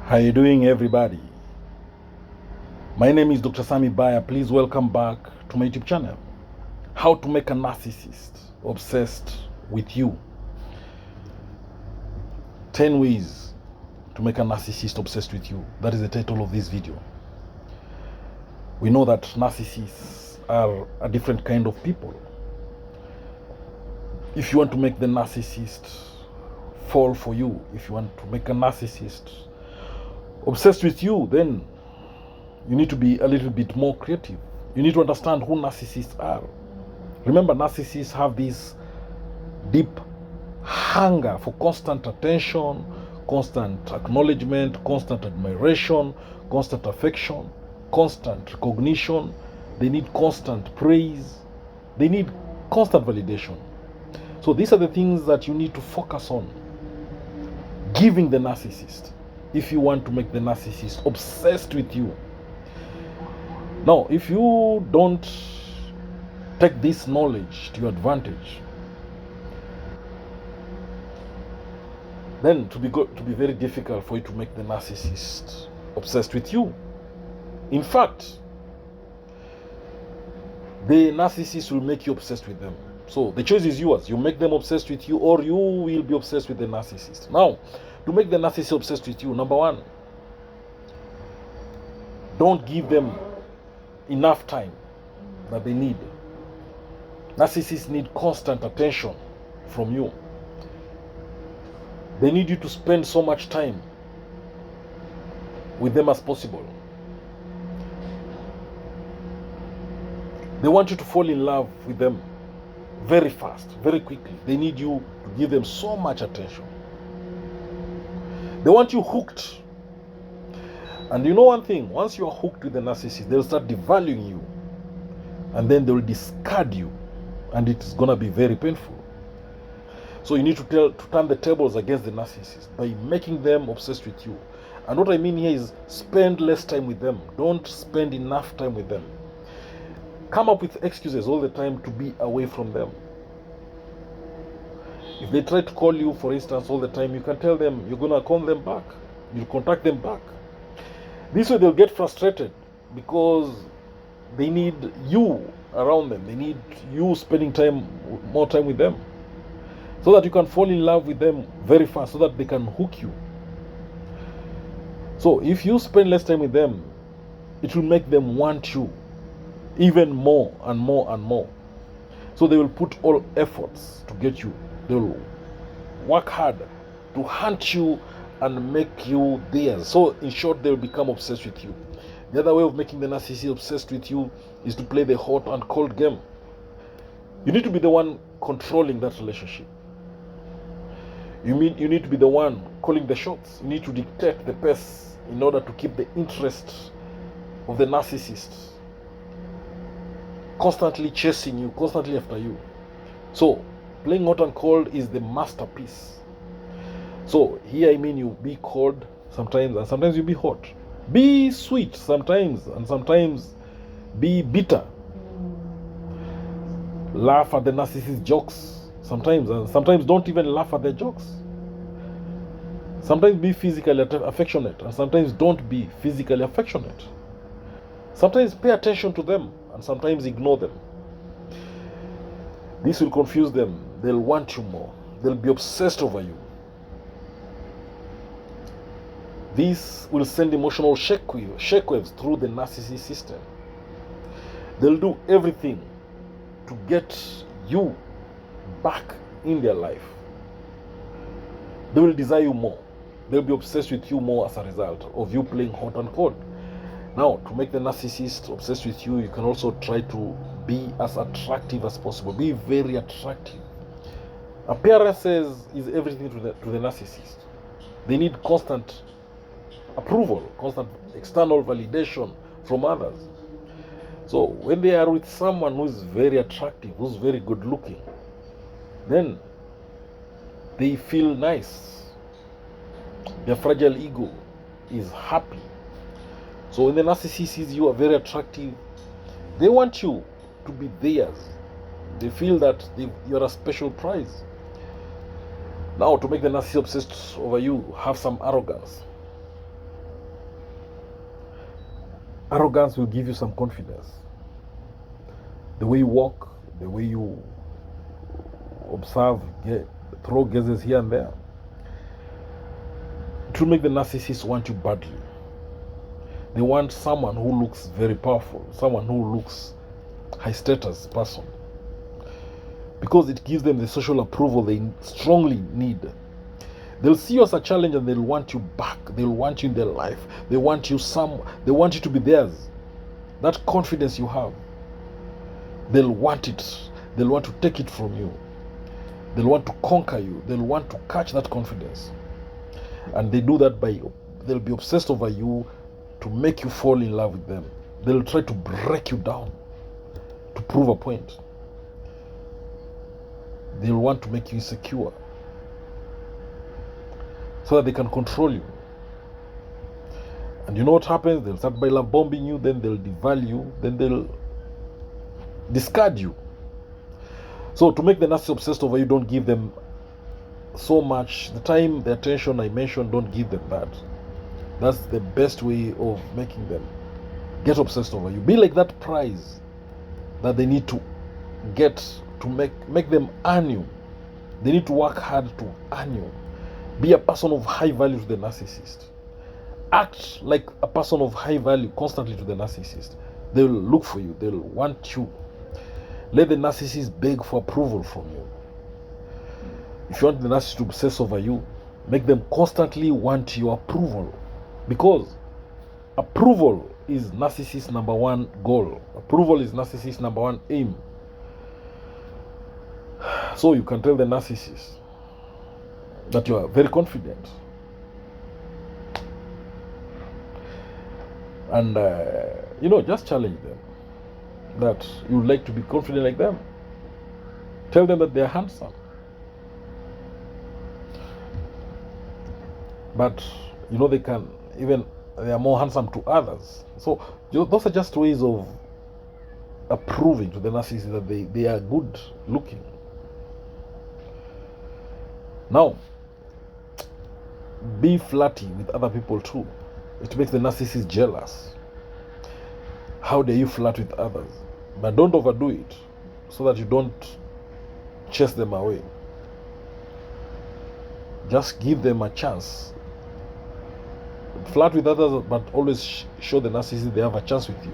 How you doing, everybody? My name is Dr. Sami Baya. Please welcome back to my YouTube channel. How to make a narcissist obsessed with you. 10 ways to make a narcissist obsessed with you. That is the title of this video. We know that narcissists are a different kind of people. If you want to make the narcissist fall for you, if you want to make a narcissist obsessed with you, then you need to be a little bit more creative. You need to understand who narcissists are. Remember, narcissists have this deep hunger for constant attention, constant acknowledgement, constant admiration, constant affection, constant recognition. They need constant praise. They need constant validation. So these are the things that you need to focus on giving the narcissist if you want to make the narcissist obsessed with you. Now, if you don't take this knowledge to your advantage, then to be very difficult for you to make the narcissist obsessed with you. In fact, the narcissist will make you obsessed with them. So the choice is yours. You make them obsessed with you, or you will be obsessed with the narcissist. Now, to make the narcissist obsessed with you, number one, don't give them enough time that they need. Narcissists need constant attention from you. They need you to spend so much time with them as possible. They want you to fall in love with them very fast, very quickly. They need you to give them so much attention. They want you hooked. And you know one thing, once you are hooked with the narcissist, they'll start devaluing you. And then they'll discard you. And it's going to be very painful. So you need to turn the tables against the narcissist by making them obsessed with you. And what I mean here is spend less time with them. Don't spend enough time with them. Come up with excuses all the time to be away from them. If they try to call you, for instance, all the time, you can tell them you're going to call them back. You'll contact them back. This way they'll get frustrated because they need you around them. They need you spending more time with them, so that you can fall in love with them very fast, so that they can hook you. So if you spend less time with them, it will make them want you even more and more and more. So they will put all efforts to get you. They will work hard to hunt you and make you theirs. So in short, they will become obsessed with you. The other way of making the narcissist obsessed with you is to play the hot and cold game. You need to be the one controlling that relationship. You need to be the one calling the shots. You need to dictate the pace in order to keep the interest of the narcissist constantly chasing you, constantly after you. So playing hot and cold is the masterpiece. So here I mean you be cold sometimes, and sometimes you be hot. Be sweet sometimes, and sometimes be bitter. Laugh at the narcissist jokes sometimes, and sometimes don't even laugh at their jokes. Sometimes be physically affectionate, and sometimes don't be physically affectionate. Sometimes pay attention to them, and sometimes ignore them. This will confuse them. They'll want you more. They'll be obsessed over you. This will send emotional shockwaves through the narcissist system. They'll do everything to get you back in their life. They will desire you more. They'll be obsessed with you more as a result of you playing hot and cold. Now, to make the narcissist obsessed with you, you can also try to be as attractive as possible. Be very attractive. Appearances is everything to the narcissist. They need constant approval, constant external validation from others. So when they are with someone who is very attractive, who's very good looking, then they feel nice. Their fragile ego is happy. So when the narcissist sees you are very attractive, they want you to be theirs. They feel that you're a special prize. Now, to make the narcissist obsessed over you, have some arrogance. Arrogance will give you some confidence. The way you walk, the way you observe, throw gazes here and there. It will make the narcissist want you badly. They want someone who looks very powerful, someone who looks high status person, because it gives them the social approval they strongly need. They'll see you as a challenge and they'll want you back. They'll want you in their life. They want you to be theirs. That confidence you have, they'll want it. They'll want to take it from you. They'll want to conquer you. They'll want to catch that confidence. And they do that they'll be obsessed over you to make you fall in love with them. They'll try to break you down to prove a point. They'll want to make you insecure so that they can control you. And you know what happens? They'll start by love bombing you, then they'll devalue you, then they'll discard you. So to make the narcissist obsessed over you, don't give them so much. The time, the attention I mentioned, don't give them that. That's the best way of making them get obsessed over you. Be like that prize that they need to get to make them earn you. They need to work hard to earn you. Be a person of high value to the narcissist. Act like a person of high value constantly to the narcissist. They will look for you. They will want you. Let the narcissist beg for approval from you. If you want the narcissist to obsess over you, make them constantly want your approval. Because approval is narcissist's #1 goal. Approval is narcissist's #1 aim. So you can tell the narcissist that you are very confident. And, just challenge them that you would like to be confident like them. Tell them that they are handsome. But, they are more handsome to others. So those are just ways of approving to the narcissist that they are good looking. Now, be flatty with other people too. It makes the narcissist jealous. How dare you flirt with others? But don't overdo it so that you don't chase them away. Just give them a chance. Flirt with others, but always show the narcissist they have a chance with you.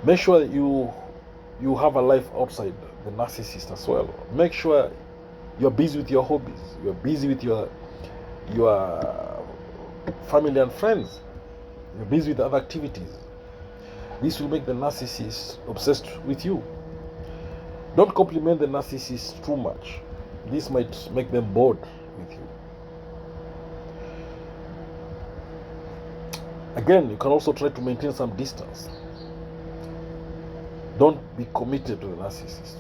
Make sure that you have a life outside the narcissist as well. Make sure you're busy with your hobbies. You're busy with your family and friends. You're busy with other activities. This will make the narcissist obsessed with you. Don't compliment the narcissist too much. This might make them bored with you. Again, you can also try to maintain some distance. Don't be committed to the narcissist.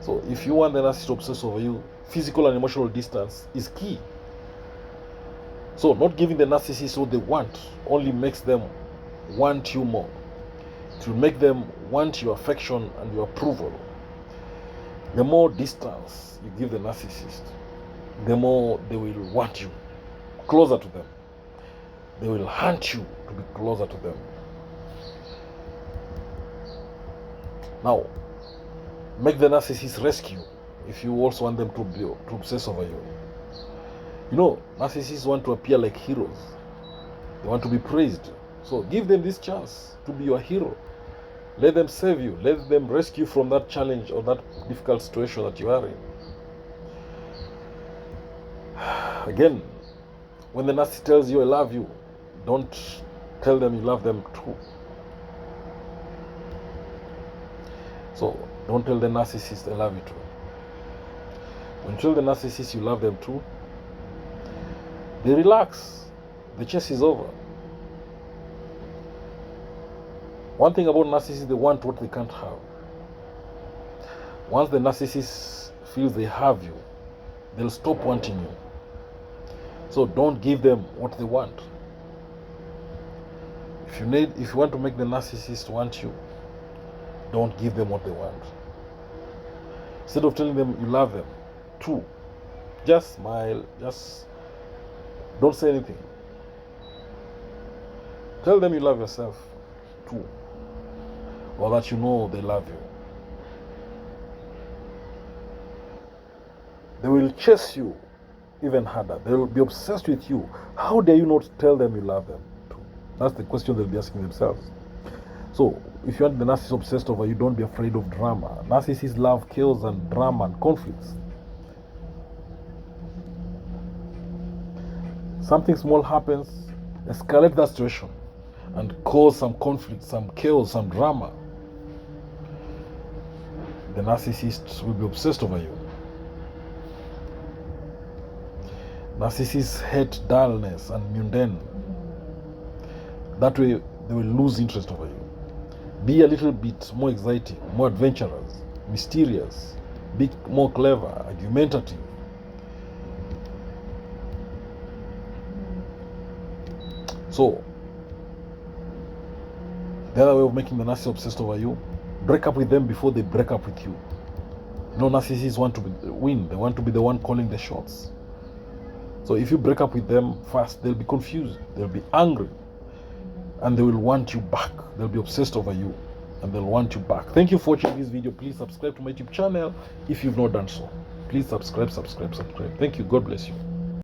So if you want the narcissist to obsess over you, physical and emotional distance is key. So not giving the narcissist what they want only makes them want you more. It will make them want your affection and your approval. The more distance you give the narcissist, the more they will want you closer to them. They will hunt you to be closer to them. Now, make the narcissist rescue if you also want them to obsess over you. Narcissists want to appear like heroes. They want to be praised. So give them this chance to be your hero. Let them save you. Let them rescue from that challenge or that difficult situation that you are in. Again, when the narcissist tells you I love you, don't tell them you love them too. So don't tell the narcissist I love you too. When you tell the narcissist you love them too, they relax. The chase is over. One thing about narcissists, they want what they can't have. Once the narcissist feels they have you, they'll stop wanting you. So don't give them what they want. If you want to make the narcissist want you, don't give them what they want. Instead of telling them you love them too, just smile, just don't say anything. Tell them you love yourself too, or that you know they love you. They will chase you even harder. They will be obsessed with you. How dare you not tell them you love them too? That's the question they'll be asking themselves. So, if you want the narcissist obsessed over you, don't be afraid of drama. Narcissists love chaos and drama and conflicts. Something small happens, escalate that situation and cause some conflict, some chaos, some drama. The narcissist will be obsessed over you. Narcissists hate dullness and mundane. That way, they will lose interest over you. Be a little bit more exciting, more adventurous, mysterious, be more clever, argumentative. So, the other way of making the narcissist obsessed over you, break up with them before they break up with you. No, narcissists want to win. They want to be the one calling the shots. So if you break up with them fast, they'll be confused, they'll be angry, and they will want you back. They'll be obsessed over you, and they'll want you back. Thank you for watching this video. Please subscribe to my YouTube channel if you've not done so. Please subscribe. Thank you. God bless you.